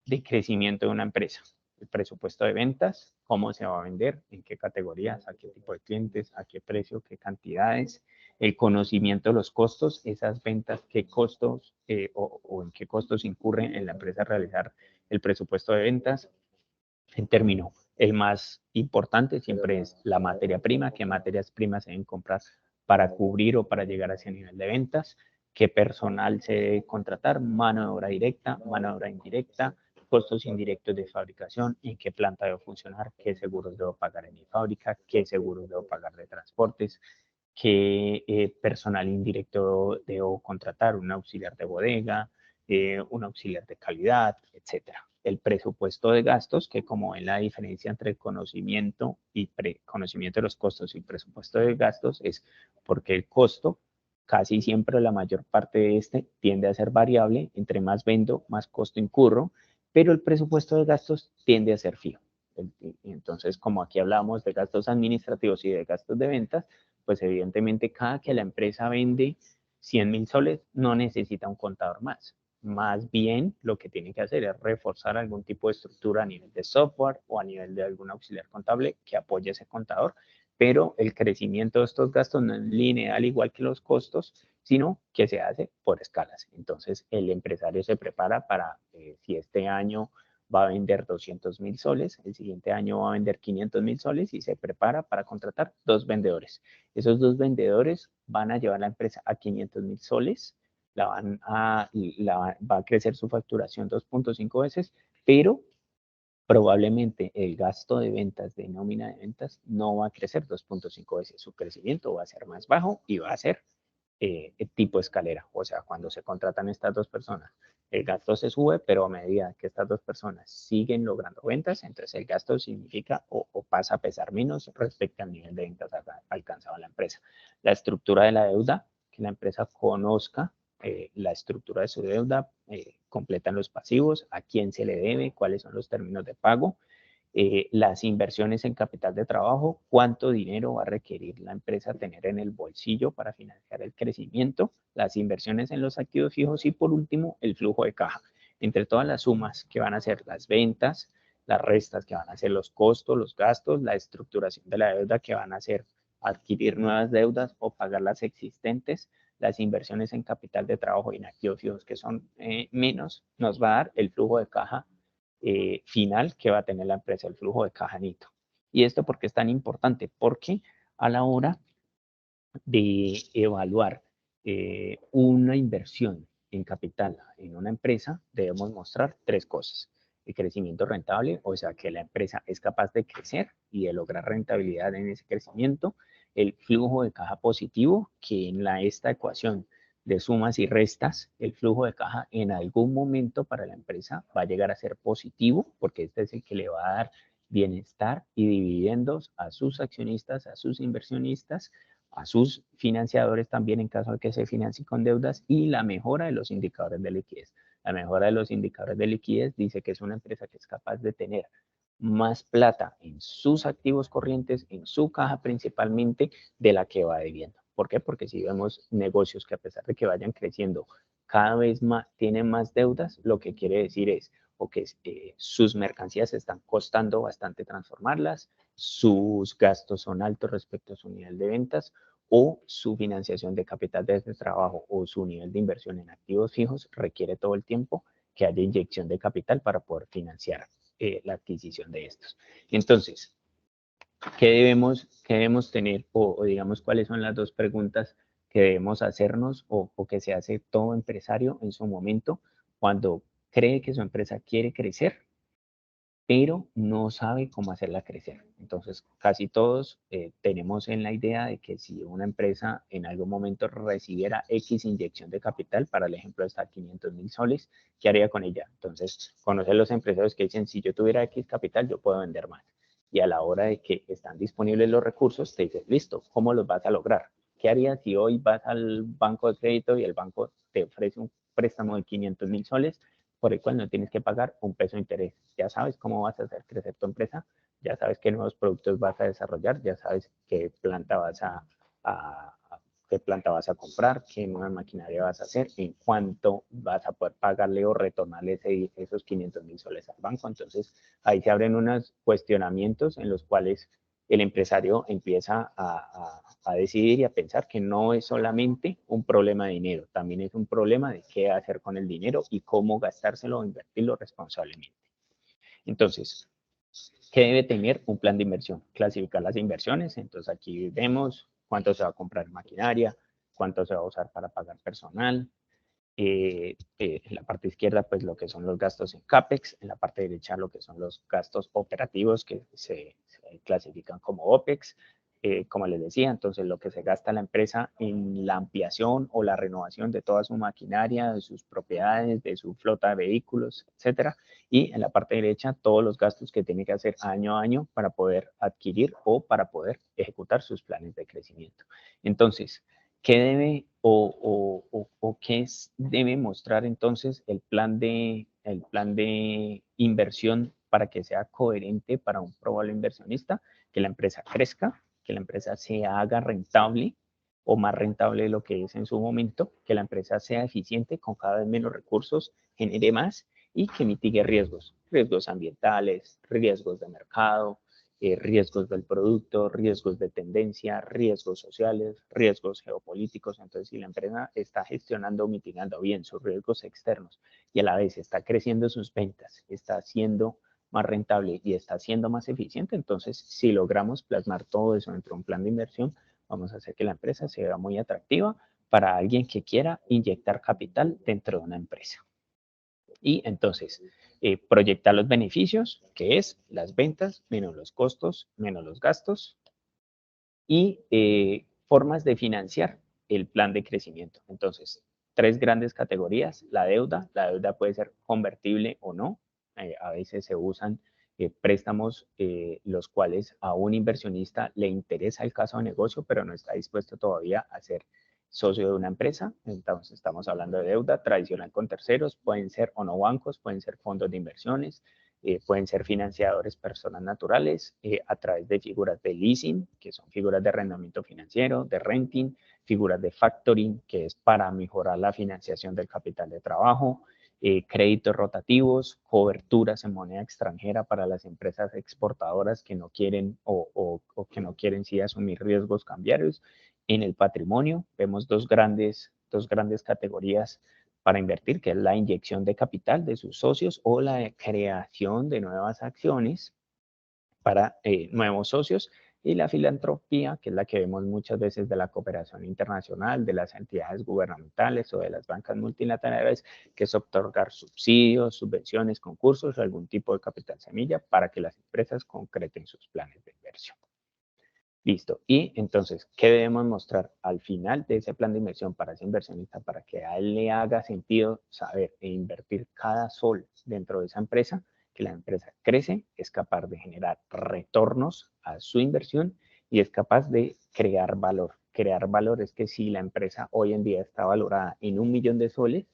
de crecimiento de una empresa? El presupuesto de ventas, cómo se va a vender, en qué categorías, a qué tipo de clientes, a qué precio, qué cantidades, el conocimiento de los costos, esas ventas, qué costos o en qué costos incurren en la empresa realizar el presupuesto de ventas. En término, el más importante siempre es la materia prima, qué materias primas se deben comprar para cubrir o para llegar a ese nivel de ventas, qué personal se debe contratar, mano de obra directa, mano de obra indirecta, costos indirectos de fabricación, en qué planta debo funcionar, qué seguros debo pagar en mi fábrica, qué seguros debo pagar de transportes, qué personal indirecto debo contratar, un auxiliar de bodega, un auxiliar de calidad, etcétera. El presupuesto de gastos, que como ven la diferencia entre el conocimiento y conocimiento de los costos y presupuesto de gastos, es porque el costo, casi siempre la mayor parte de este tiende a ser variable, entre más vendo, más costo incurro, pero el presupuesto de gastos tiende a ser fijo. Entonces, como aquí hablamos de gastos administrativos y de gastos de ventas, pues evidentemente cada que la empresa vende 100.000 soles no necesita un contador más. Más bien lo que tiene que hacer es reforzar algún tipo de estructura a nivel de software o a nivel de algún auxiliar contable que apoye ese contador, pero el crecimiento de estos gastos no es lineal igual que los costos, sino que se hace por escalas. Entonces el empresario se prepara para si este año va a vender 200.000 soles, el siguiente año va a vender 500.000 soles y se prepara para contratar 2 vendedores. Esos 2 vendedores van a llevar la empresa a 500.000 soles, va a crecer su facturación 2.5 veces, pero probablemente el gasto de ventas, de nómina de ventas, no va a crecer 2.5 veces. Su crecimiento va a ser más bajo y va a ser tipo escalera. O sea, cuando se contratan estas dos personas, el gasto se sube, pero a medida que estas dos personas siguen logrando ventas, entonces el gasto significa o pasa a pesar menos respecto al nivel de ventas alcanzado en la empresa. La estructura de la deuda, que la empresa conozca la estructura de su deuda, completan los pasivos, a quién se le debe, cuáles son los términos de pago, las inversiones en capital de trabajo, cuánto dinero va a requerir la empresa tener en el bolsillo para financiar el crecimiento, las inversiones en los activos fijos y por último el flujo de caja. Entre todas las sumas que van a ser las ventas, las restas que van a ser los costos, los gastos, la estructuración de la deuda que van a ser adquirir nuevas deudas o pagar las existentes, las inversiones en capital de trabajo y en activos fijos que son menos, nos va a dar el flujo de caja final que va a tener la empresa, el flujo de caja neto. ¿Y esto por qué es tan importante? Porque a la hora de evaluar una inversión en capital en una empresa, debemos mostrar tres cosas. El crecimiento rentable, o sea, que la empresa es capaz de crecer y de lograr rentabilidad en ese crecimiento. El flujo de caja positivo, que en esta ecuación de sumas y restas, el flujo de caja en algún momento para la empresa va a llegar a ser positivo, porque este es el que le va a dar bienestar y dividendos a sus accionistas, a sus inversionistas, a sus financiadores también en caso de que se financie con deudas, y la mejora de los indicadores de liquidez. La mejora de los indicadores de liquidez dice que es una empresa que es capaz de tener más plata en sus activos corrientes, en su caja principalmente, de la que va debiendo. ¿Por qué? Porque si vemos negocios que a pesar de que vayan creciendo, cada vez más tienen más deudas, lo que quiere decir es o que sus mercancías están costando bastante transformarlas, sus gastos son altos respecto a su nivel de ventas, o su financiación de capital de ese trabajo o su nivel de inversión en activos fijos requiere todo el tiempo que haya inyección de capital para poder financiar la adquisición de estos. Entonces, ¿qué debemos tener? O digamos, ¿cuáles son las dos preguntas que debemos hacernos o que se hace todo empresario en su momento cuando cree que su empresa quiere crecer, pero no sabe cómo hacerla crecer? Entonces, casi todos tenemos en la idea de que si una empresa en algún momento recibiera X inyección de capital, para el ejemplo de hasta 500.000 soles, ¿qué haría con ella? Entonces, conocer los empresarios que dicen, si yo tuviera X capital, yo puedo vender más. Y a la hora de que están disponibles los recursos, te dices, listo, ¿cómo los vas a lograr? ¿Qué harías si hoy vas al banco de crédito y el banco te ofrece un préstamo de 500.000 soles por el cual no tienes que pagar un peso de interés? Ya sabes cómo vas a hacer crecer tu empresa, ya sabes qué nuevos productos vas a desarrollar, ya sabes qué planta vas a qué planta vas a comprar, qué nueva maquinaria vas a hacer, en cuánto vas a poder pagarle o retornarle esos 500.000 soles al banco. Entonces, ahí se abren unos cuestionamientos en los cuales el empresario empieza a decidir y a pensar que no es solamente un problema de dinero, también es un problema de qué hacer con el dinero y cómo gastárselo o invertirlo responsablemente. Entonces, ¿qué debe tener un plan de inversión? Clasificar las inversiones. Entonces, aquí vemos cuánto se va a comprar en maquinaria, cuánto se va a usar para pagar personal. En la parte izquierda, pues lo que son los gastos en CAPEX, en la parte derecha lo que son los gastos operativos que se clasifican como OPEX. Como les decía, entonces lo que se gasta la empresa en la ampliación o la renovación de toda su maquinaria, de sus propiedades, de su flota de vehículos, etcétera. Y en la parte derecha, todos los gastos que tiene que hacer año a año para poder adquirir o para poder ejecutar sus planes de crecimiento. Entonces, ¿qué debe o qué debe mostrar entonces el plan de inversión para que sea coherente para un probable inversionista? Que la empresa crezca, que la empresa se haga rentable o más rentable de lo que es en su momento, que la empresa sea eficiente con cada vez menos recursos, genere más y que mitigue riesgos, riesgos ambientales, riesgos de mercado, riesgos del producto, riesgos de tendencia, riesgos sociales, riesgos geopolíticos. Entonces, si la empresa está gestionando o mitigando bien sus riesgos externos y a la vez está creciendo sus ventas, está siendo más rentable y está siendo más eficiente, entonces si logramos plasmar todo eso dentro de un plan de inversión, vamos a hacer que la empresa sea muy atractiva para alguien que quiera inyectar capital dentro de una empresa. Y entonces, proyectar los beneficios, que es las ventas menos los costos, menos los gastos, y formas de financiar el plan de crecimiento. Entonces, tres grandes categorías. La deuda puede ser convertible o no. A veces se usan préstamos los cuales a un inversionista le interesa el caso de negocio, pero no está dispuesto todavía a ser socio de una empresa. Entonces, estamos hablando de deuda tradicional con terceros. Pueden ser o no bancos, pueden ser fondos de inversiones, pueden ser financiadores personas naturales a través de figuras de leasing, que son figuras de arrendamiento financiero, de renting, figuras de factoring, que es para mejorar la financiación del capital de trabajo, créditos rotativos, coberturas en moneda extranjera para las empresas exportadoras que no quieren o que no quieren sí asumir riesgos cambiarios. En el patrimonio vemos dos grandes categorías para invertir, que es la inyección de capital de sus socios o la creación de nuevas acciones para nuevos socios, y la filantropía, que es la que vemos muchas veces de la cooperación internacional, de las entidades gubernamentales o de las bancas multilaterales, que es otorgar subsidios, subvenciones, concursos o algún tipo de capital semilla para que las empresas concreten sus planes de inversión. Listo. Y entonces, ¿qué debemos mostrar al final de ese plan de inversión para ese inversionista para que a él le haga sentido saber e invertir cada sol dentro de esa empresa? Que la empresa crece, es capaz de generar retornos a su inversión y es capaz de crear valor. Crear valor es que si la empresa hoy en día está valorada en 1.000.000 de soles,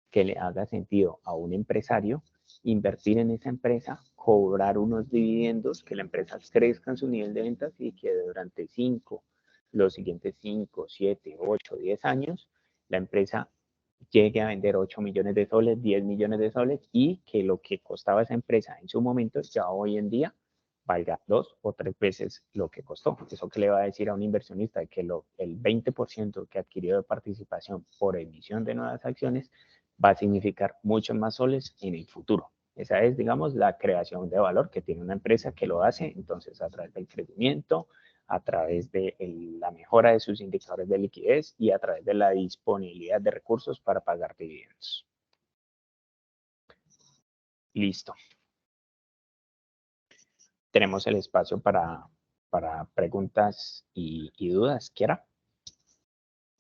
que le haga sentido a un empresario invertir en esa empresa, cobrar unos dividendos, que la empresa crezca en su nivel de ventas y que durante los siguientes 5, 7, 8, 10 años, la empresa llegue a vender 8 millones de soles, 10 millones de soles y que lo que costaba esa empresa en su momento ya hoy en día valga 2 o 3 veces lo que costó. Eso que le va a decir a un inversionista que el 20% que adquirió de participación por emisión de nuevas acciones va a significar muchos más soles en el futuro. Esa es, digamos, la creación de valor que tiene una empresa que lo hace, entonces, a través del crecimiento, a través de la mejora de sus indicadores de liquidez y a través de la disponibilidad de recursos para pagar dividendos. Listo. Tenemos el espacio para preguntas y dudas. ¿Kiara?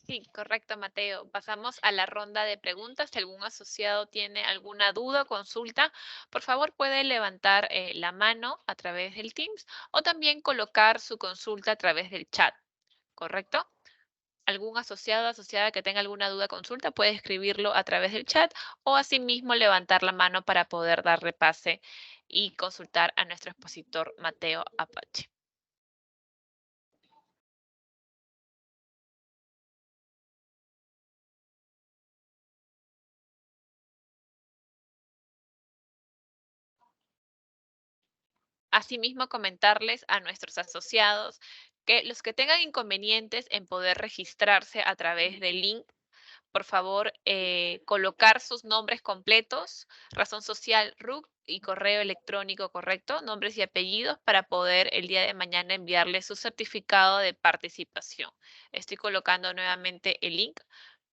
Sí, correcto, Mateo. Pasamos a la ronda de preguntas. Si algún asociado tiene alguna duda o consulta, por favor puede levantar la mano a través del Teams o también colocar su consulta a través del chat, ¿correcto? Algún asociado o asociada que tenga alguna duda o consulta puede escribirlo a través del chat o asimismo levantar la mano para poder dar repase y consultar a nuestro expositor Mateo Apache. Asimismo, comentarles a nuestros asociados que los que tengan inconvenientes en poder registrarse a través del link, por favor, colocar sus nombres completos, razón social, RUC y correo electrónico correcto, nombres y apellidos para poder el día de mañana enviarles su certificado de participación. Estoy colocando nuevamente el link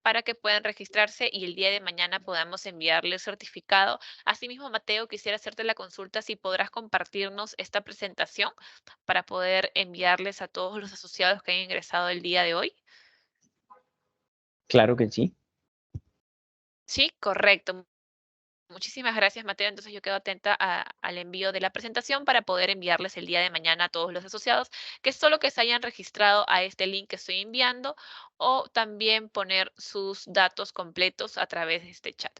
para que puedan registrarse y el día de mañana podamos enviarle el certificado. Asimismo, Mateo, quisiera hacerte la consulta si podrás compartirnos esta presentación para poder enviarles a todos los asociados que han ingresado el día de hoy. Claro que sí. Sí, correcto. Muchísimas gracias, Mateo. Entonces yo quedo atenta al envío de la presentación para poder enviarles el día de mañana a todos los asociados, que solo que se hayan registrado a este link que estoy enviando o también poner sus datos completos a través de este chat.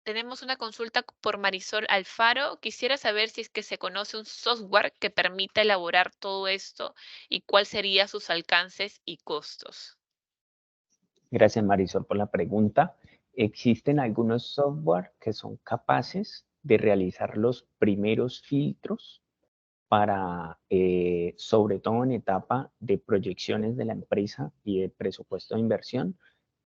Tenemos una consulta por Marisol Alfaro. Quisiera saber si es que se conoce un software que permita elaborar todo esto y cuál serían sus alcances y costos. Gracias, Marisol, por la pregunta. Existen algunos software que son capaces de realizar los primeros filtros para, sobre todo en etapa de proyecciones de la empresa y de presupuesto de inversión,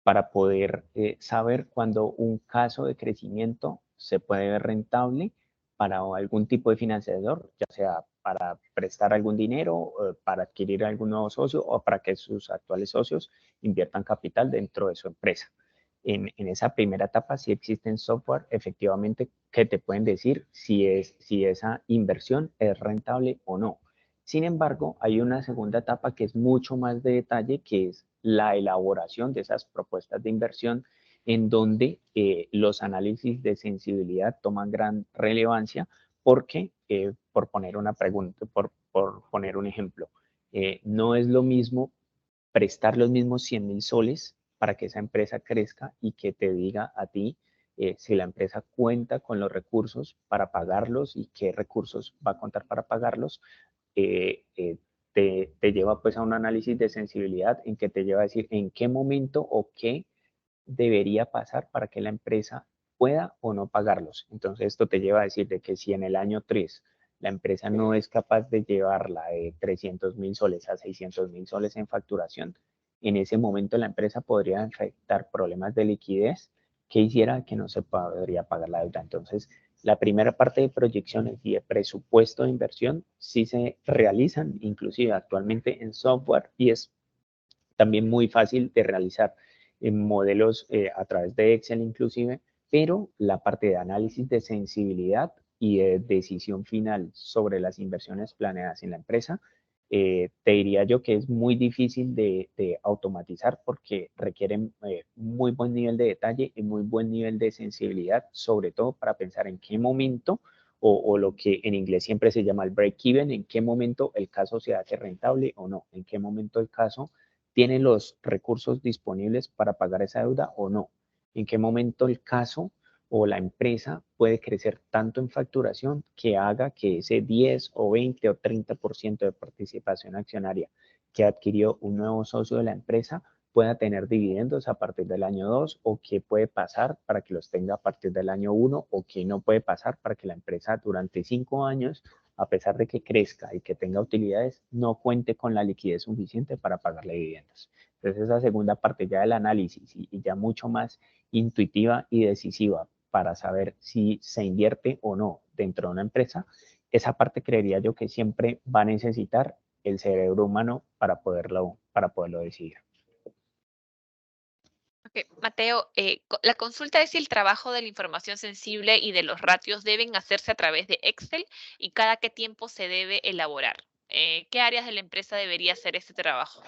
para poder saber cuándo un caso de crecimiento se puede ver rentable para algún tipo de financiador, ya sea para prestar algún dinero, para adquirir algún nuevo socio o para que sus actuales socios inviertan capital dentro de su empresa. En esa primera etapa sí existen software efectivamente que te pueden decir si esa inversión es rentable o no. Sin embargo, hay una segunda etapa que es mucho más de detalle, que es la elaboración de esas propuestas de inversión, en donde los análisis de sensibilidad toman gran relevancia porque, por poner una pregunta, por poner un ejemplo, no es lo mismo prestar los mismos 100.000 soles para que esa empresa crezca y que te diga a ti si la empresa cuenta con los recursos para pagarlos y qué recursos va a contar para pagarlos, eh, eh, te lleva pues a un análisis de sensibilidad en que te lleva a decir en qué momento o qué debería pasar para que la empresa pueda o no pagarlos. Entonces esto te lleva a decir de que si en el año 3 la empresa no es capaz de llevarla de 300.000 soles a 600.000 soles en facturación, en ese momento la empresa podría enfrentar problemas de liquidez que hiciera que no se podría pagar la deuda. Entonces, la primera parte de proyecciones y de presupuesto de inversión sí se realizan inclusive actualmente en software y es también muy fácil de realizar en modelos a través de Excel inclusive, pero la parte de análisis de sensibilidad y de decisión final sobre las inversiones planeadas en la empresa, te diría yo que es muy difícil de automatizar porque requieren muy buen nivel de detalle y muy buen nivel de sensibilidad, sobre todo para pensar en qué momento o lo que en inglés siempre se llama el break-even, en qué momento el caso se hace rentable o no, en qué momento el caso tiene los recursos disponibles para pagar esa deuda o no, en qué momento el caso o la empresa puede crecer tanto en facturación que haga que ese 10 o 20 o 30% de participación accionaria que adquirió un nuevo socio de la empresa pueda tener dividendos a partir del año 2 o qué puede pasar para que los tenga a partir del año 1 o qué no puede pasar para que la empresa durante 5 años, a pesar de que crezca y que tenga utilidades, no cuente con la liquidez suficiente para pagarle dividendos. Entonces, esa segunda parte ya del análisis y ya mucho más intuitiva y decisiva para saber si se invierte o no dentro de una empresa, esa parte creería yo que siempre va a necesitar el cerebro humano para poderlo decidir. Ok, Mateo, la consulta es si el trabajo de la información sensible y de los ratios deben hacerse a través de Excel y cada qué tiempo se debe elaborar. ¿Qué áreas de la empresa debería hacer este trabajo?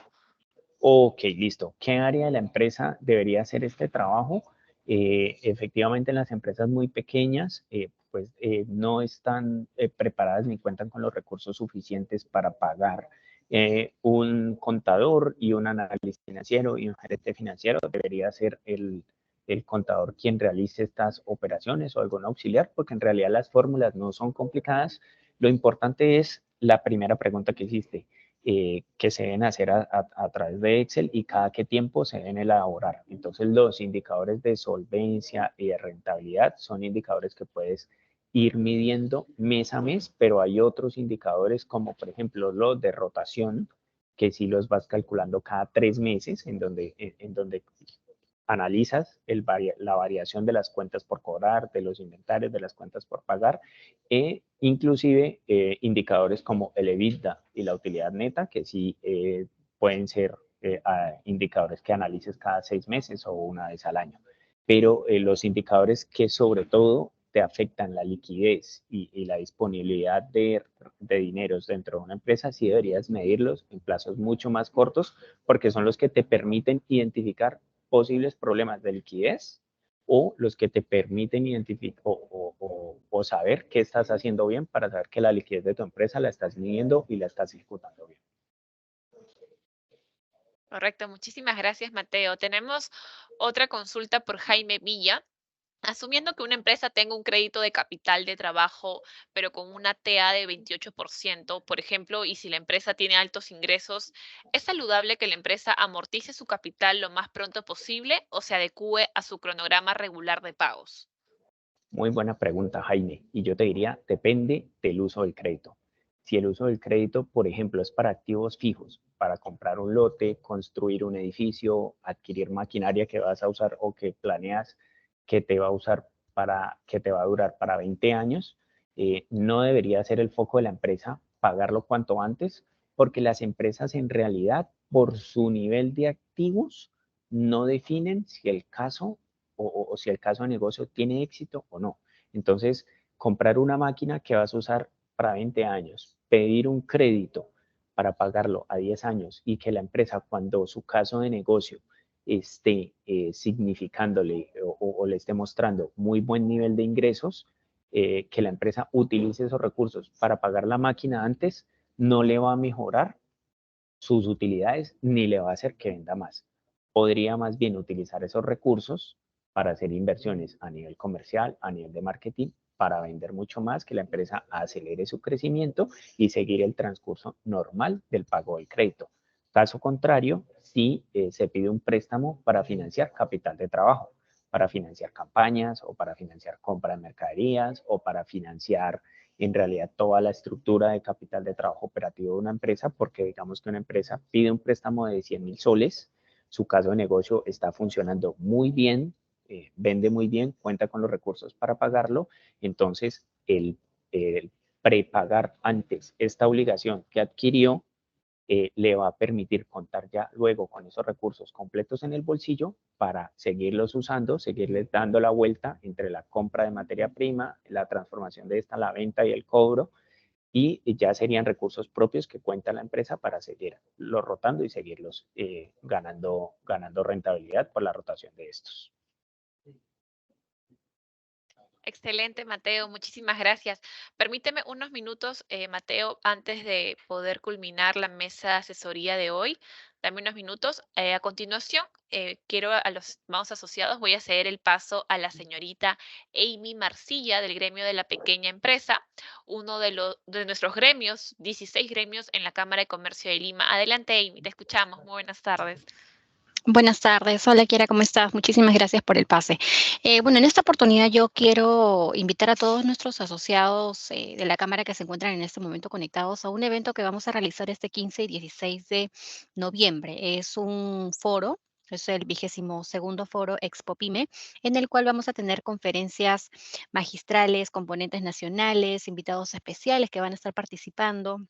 Ok, listo. ¿Qué área de la empresa debería hacer este trabajo? Efectivamente, en las empresas muy pequeñas, pues no están preparadas ni cuentan con los recursos suficientes para pagar un contador y un análisis financiero y un gerente financiero. Debería ser el contador quien realice estas operaciones o algún auxiliar, porque en realidad las fórmulas no son complicadas. Lo importante es la primera pregunta que hiciste que se deben hacer a través de Excel y cada qué tiempo se deben elaborar. Entonces, los indicadores de solvencia y de rentabilidad son indicadores que puedes ir midiendo mes a mes, pero hay otros indicadores como, por ejemplo, los de rotación, que sí los vas calculando cada 3 meses, en donde analizas la variación de las cuentas por cobrar, de los inventarios, de las cuentas por pagar, e inclusive indicadores como el EBITDA y la utilidad neta, que sí pueden ser indicadores que analices cada 6 meses o una vez al año. Pero los indicadores que sobre todo te afectan la liquidez y la disponibilidad de dineros dentro de una empresa, sí deberías medirlos en plazos mucho más cortos porque son los que te permiten identificar posibles problemas de liquidez o los que te permiten identificar o saber qué estás haciendo bien para saber que la liquidez de tu empresa la estás midiendo y la estás ejecutando bien. Correcto, muchísimas gracias, Mateo. Tenemos otra consulta por Jaime Villa. Asumiendo que una empresa tenga un crédito de capital de trabajo, pero con una TA de 28%, por ejemplo, y si la empresa tiene altos ingresos, ¿es saludable que la empresa amortice su capital lo más pronto posible o se adecúe a su cronograma regular de pagos? Muy buena pregunta, Jaime. Y yo te diría, depende del uso del crédito. Si el uso del crédito, por ejemplo, es para activos fijos, para comprar un lote, construir un edificio, adquirir maquinaria que vas a usar o que planeas que te va a usar que te va a durar para 20 años, no debería ser el foco de la empresa pagarlo cuanto antes, porque las empresas en realidad, por su nivel de activos, no definen si el caso o si el caso de negocio tiene éxito o no. Entonces, comprar una máquina que vas a usar para 20 años pedir un crédito para pagarlo a 10 años y que la empresa, cuando su caso de negocio esté significándole o le esté mostrando muy buen nivel de ingresos, que la empresa utilice esos recursos para pagar la máquina antes, no le va a mejorar sus utilidades ni le va a hacer que venda más. Podría más bien utilizar esos recursos para hacer inversiones a nivel comercial, a nivel de marketing, para vender mucho más, que la empresa acelere su crecimiento y seguir el transcurso normal del pago del crédito. Caso contrario, si se pide un préstamo para financiar capital de trabajo, para financiar campañas o para financiar compra de mercaderías o para financiar en realidad toda la estructura de capital de trabajo operativo de una empresa, porque digamos que una empresa pide un préstamo de 100.000 soles, su caso de negocio está funcionando muy bien, vende muy bien, cuenta con los recursos para pagarlo, entonces el prepagar antes esta obligación que adquirió le va a permitir contar ya luego con esos recursos completos en el bolsillo para seguirlos usando, seguirles dando la vuelta entre la compra de materia prima, la transformación de esta, la venta y el cobro, y ya serían recursos propios que cuenta la empresa para seguirlos rotando y seguirlos ganando rentabilidad por la rotación de estos. Excelente, Mateo. Muchísimas gracias. Permíteme unos minutos, Mateo, antes de poder culminar la mesa de asesoría de hoy. Dame unos minutos. A continuación, quiero a los estimados asociados, voy a ceder el paso a la señorita Amy Marcilla del gremio de la pequeña empresa, uno de nuestros gremios, 16 gremios en la Cámara de Comercio de Lima. Adelante, Amy, te escuchamos. Muy buenas tardes. Buenas tardes, hola Kiara, ¿cómo estás? Muchísimas gracias por el pase. Bueno, en esta oportunidad yo quiero invitar a todos nuestros asociados de la Cámara que se encuentran en este momento conectados a un evento que vamos a realizar este 15 y 16 de noviembre. Es un foro, es el 22º foro Expo Pyme, en el cual vamos a tener conferencias magistrales, componentes nacionales, invitados especiales que van a estar participando.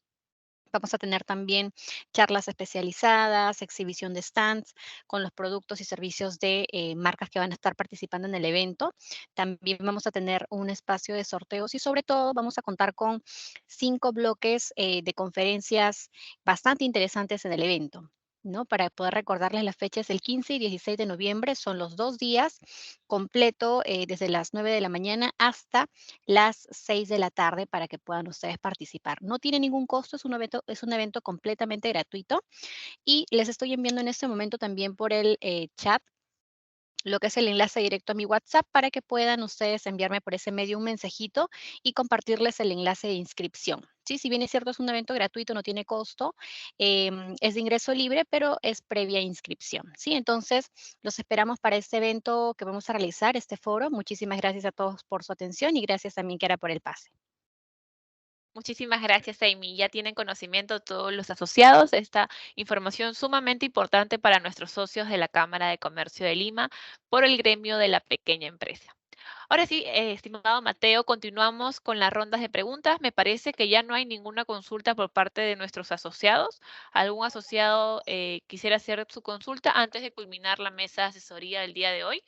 Vamos a tener también charlas especializadas, exhibición de stands con los productos y servicios de marcas que van a estar participando en el evento. También vamos a tener un espacio de sorteos y sobre todo vamos a contar con 5 bloques de conferencias bastante interesantes en el evento, ¿no? Para poder recordarles las fechas, el 15 y 16 de noviembre son los 2 días completo, desde las 9 de la mañana hasta las 6 de la tarde para que puedan ustedes participar. No tiene ningún costo, es un evento completamente gratuito y les estoy enviando en este momento también por el chat lo que es el enlace directo a mi WhatsApp para que puedan ustedes enviarme por ese medio un mensajito y compartirles el enlace de inscripción. Sí, si bien es cierto, es un evento gratuito, no tiene costo, es de ingreso libre, pero es previa inscripción. Sí, entonces los esperamos para este evento que vamos a realizar, este foro. Muchísimas gracias a todos por su atención y gracias también, Kiara, por el pase. Muchísimas gracias, Amy. Ya tienen conocimiento todos los asociados de esta información sumamente importante para nuestros socios de la Cámara de Comercio de Lima por el gremio de la pequeña empresa. Ahora sí, estimado Mateo, continuamos con las rondas de preguntas. Me parece que ya no hay ninguna consulta por parte de nuestros asociados. ¿Algún asociado quisiera hacer su consulta antes de culminar la mesa de asesoría del día de hoy?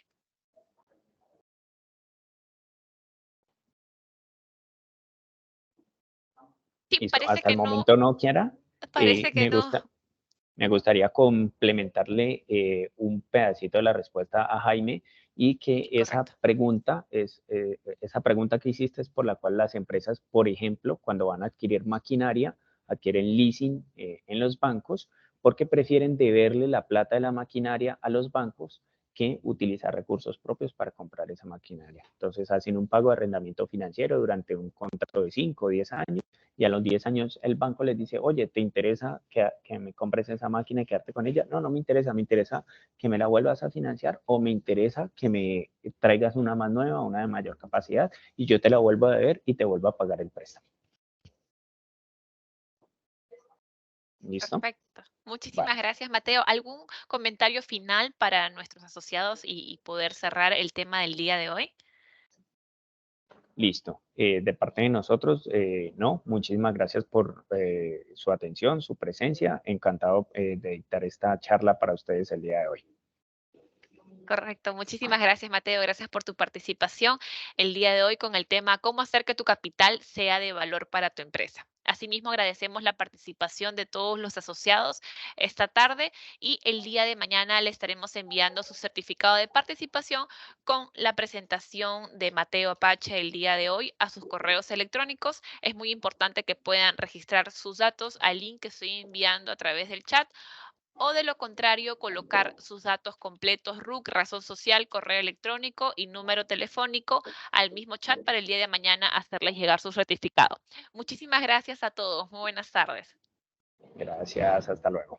Sí, Listo, parece hasta el que no, momento no, Kiara. parece que no. Me gustaría complementarle un pedacito de la respuesta a Jaime y que Sí, correcto. esa pregunta que hiciste es por la cual las empresas, por ejemplo, cuando van a adquirir maquinaria, adquieren leasing en los bancos porque prefieren deberle la plata de la maquinaria a los bancos que utilizar recursos propios para comprar esa maquinaria. Entonces hacen un pago de arrendamiento financiero durante un contrato de 5 o 10 años y a los 10 años el banco les dice, oye, ¿te interesa que me compres esa máquina y quedarte con ella? No, no me interesa que me la vuelvas a financiar o me interesa que me traigas una más nueva, una de mayor capacidad y yo te la vuelvo a deber y te vuelvo a pagar el préstamo. ¿Listo? Perfecto. Muchísimas Vale. gracias, Mateo. ¿Algún comentario final para nuestros asociados y poder cerrar el tema del día de hoy? Listo. De parte de nosotros, no, muchísimas gracias por su atención, su presencia. Encantado de dictar esta charla para ustedes el día de hoy. Correcto. Muchísimas gracias, Mateo. Gracias por tu participación el día de hoy con el tema cómo hacer que tu capital sea de valor para tu empresa. Asimismo, agradecemos la participación de todos los asociados esta tarde y el día de mañana le estaremos enviando su certificado de participación con la presentación de Mateo Apache el día de hoy a sus correos electrónicos. Es muy importante que puedan registrar sus datos al link que estoy enviando a través del chat o de lo contrario, colocar sus datos completos, RUC, razón social, correo electrónico y número telefónico al mismo chat para el día de mañana hacerles llegar su certificado. Muchísimas gracias a todos. Muy buenas tardes. Gracias, hasta luego.